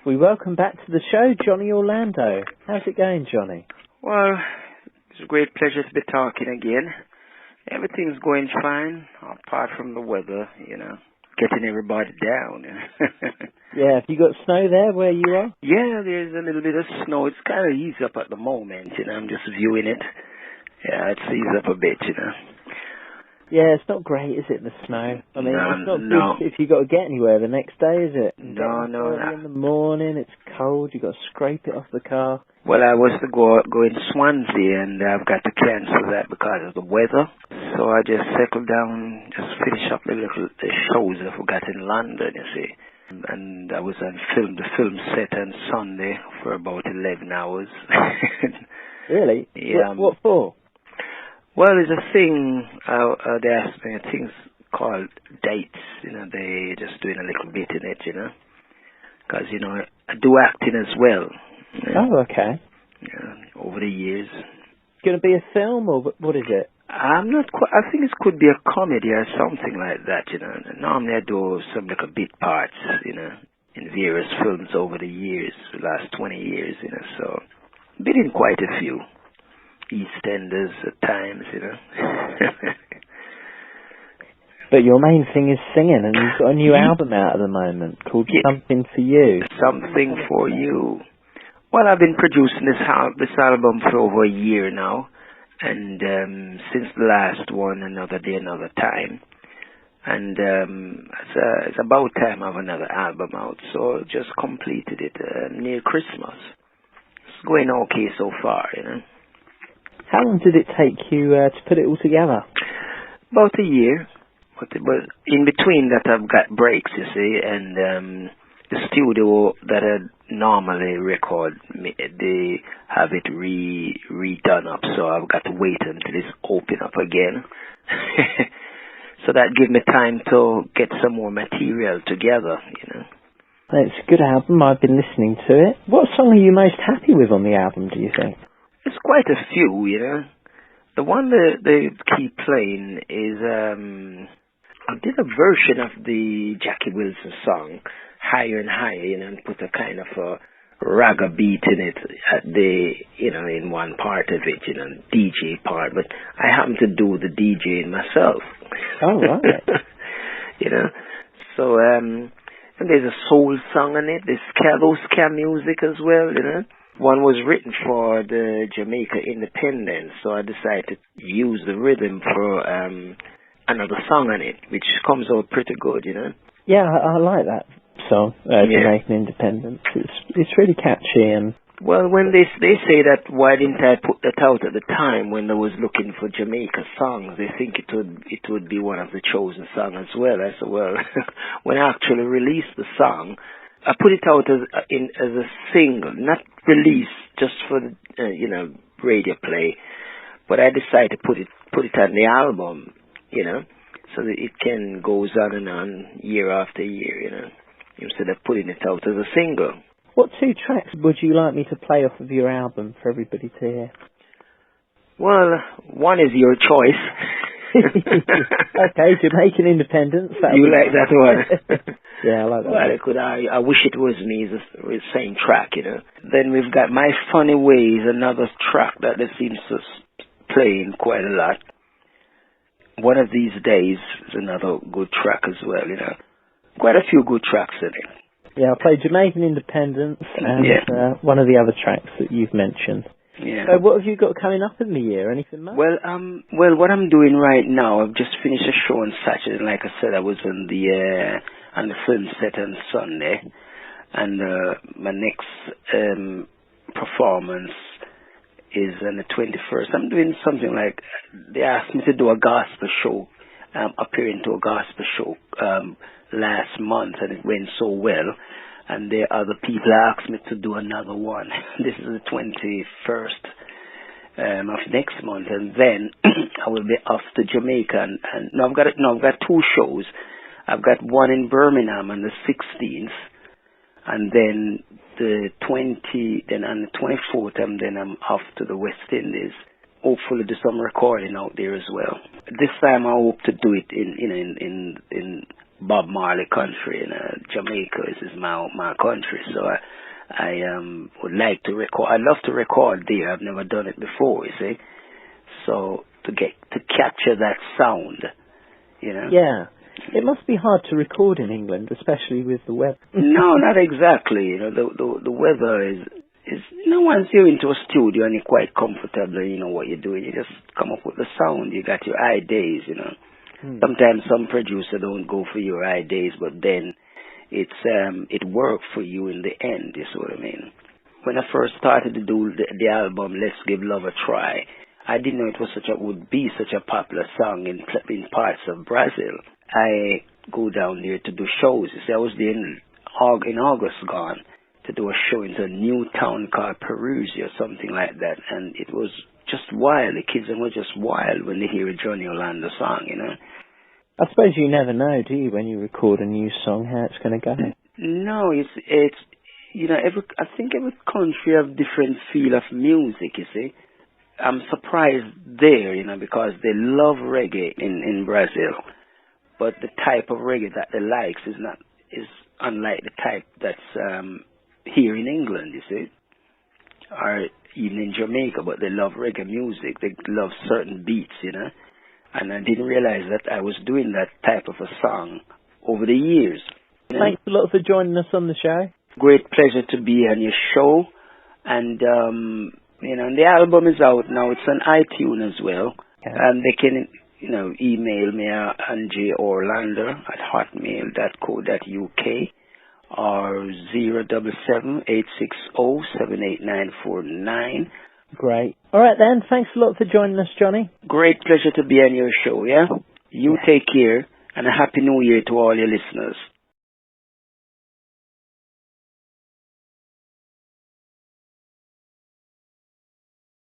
We welcome back to the show, Johhny Orlando. How's it going, Johhny? Well, it's a great pleasure to be talking again. Everything's going fine, apart from the weather, getting everybody down. Yeah, have you got snow there where you are? Yeah, there's a little bit of snow. It's kind of eased up at the moment, I'm just viewing it. Yeah, it's eased up a bit, Yeah, it's not great, is it, the snow? I mean, it's not good if you've got to get anywhere the next day, is it? No. Early in the morning, it's cold, you've got to scrape it off the car. Well, I was to go in Swansea, and I've got to cancel that because of the weather. So I just settled down, just finish up the shows I forgot in London, you see. And I was on the film set on Sunday for about 11 hours. Really? Yeah. What for? Well, there's a thing, they asked me, a thing called dates, they just doing a little bit in it, because, I do acting as well. Oh, okay. Yeah, over the years. Going to be a film, or what is it? I'm not quite, I think it could be a comedy or something like that, Normally I do some little bit parts, in various films over the years, the last 20 years, so been in quite a few. EastEnders at times, But your main thing is singing, and you've got a new album out at the moment called Something for You. Something for You. Well, I've been producing this album for over a year now, and since the last one, Another Day, Another Time. And it's about time I have another album out, so just completed it near Christmas. It's going okay so far, How long did it take you to put it all together? About a year. But in between that, I've got breaks, you see, and the studio that I normally record, they have it redone up, so I've got to wait until it's open up again. So that gives me time to get some more material together, It's a good album. I've been listening to it. What song are you most happy with on the album, do you think? It's quite a few, The one that they keep playing is, I did a version of the Jackie Wilson song, Higher and Higher, and put a kind of a ragga beat in it at the, in one part of it, DJ part, but I happen to do the DJing myself. Oh, right. So, and there's a soul song in it, there's ska music as well, One was written for the Jamaica independence, so I decided to use the rhythm for another song on it, which comes out pretty good, Yeah, I like that song, Jamaican independence. It's really catchy. And well, when they say that, why didn't I put that out at the time when I was looking for Jamaica songs? They think it would be one of the chosen songs as well. I said, well, when I actually released the song, I put it out as a single, not released just for the, radio play, but I decided to put it on the album, so that it goes on and on year after year, instead of putting it out as a single. What two tracks would you like me to play off of your album for everybody to hear? Well, one is your choice. Okay, Jamaican independence. You like that one? Yeah, I like that. Well, I wish it was me, the same track, Then we've got My Funny Ways, another track that they seems to playing quite a lot. One of These Days is another good track as well, Quite a few good tracks in it. Yeah, I'll play Jamaican Independence and one of the other tracks that you've mentioned. Yeah. So what have you got coming up in the year? Anything much? Well, what I'm doing right now, I've just finished a show on Saturday, and like I said, I was on the film set on Sunday, and my next performance is on the 21st. I'm doing something like, they asked me to do a gospel show, appearing to a gospel show last month, and it went so well. And the other people asked me to do another one. This is the 21st of next month, and then I will be off to Jamaica. And I've got two shows. I've got one in Birmingham on the 16th, and then then on the 24th, and then I'm off to the West Indies. Hopefully, do some recording out there as well. This time, I hope to do it in Bob Marley country. Jamaica is my country, so I would like to record. I'd love to record there. I've never done it before, you see. So to capture that sound, you know. Yeah. It must be hard to record in England, especially with the weather. No, not exactly. You know, the weather is once you're into a studio and you're quite comfortable, you know what you're doing. You just come up with the sound. You got your eye days, you know. Sometimes some producer don't go for your eye days, but then it worked for you in the end. You see what I mean? When I first started to do the album Let's Give Love a Try, I didn't know it was would be such a popular song in parts of Brazil. I go down there to do shows. You see, I was there in August gone to do a show into a new town called Perusia or something like that, and it was just wild. The kids were just wild when they hear a Johhny Orlando song, you know. I suppose you never know, do you, when you record a new song, how it's going to go? No, it's you know, I think every country have different feel of music, you see. I'm surprised there, you know, because they love reggae in Brazil, but the type of reggae that they like is unlike the type that's here in England, you see, or even in Jamaica. But they love reggae music. They love certain beats, you know. And I didn't realize that I was doing that type of a song over the years. You know? Thanks a lot for joining us on the show. Great pleasure to be on your show. And, you know, the album is out now. It's on iTunes as well. Okay. And they can, you know, email me at johhny@hotmail.co.uk or 077-860-78949. Great. All right, then. Thanks a lot for joining us, Johhny. Great pleasure to be on your show, yeah? You take care, and a Happy New Year to all your listeners.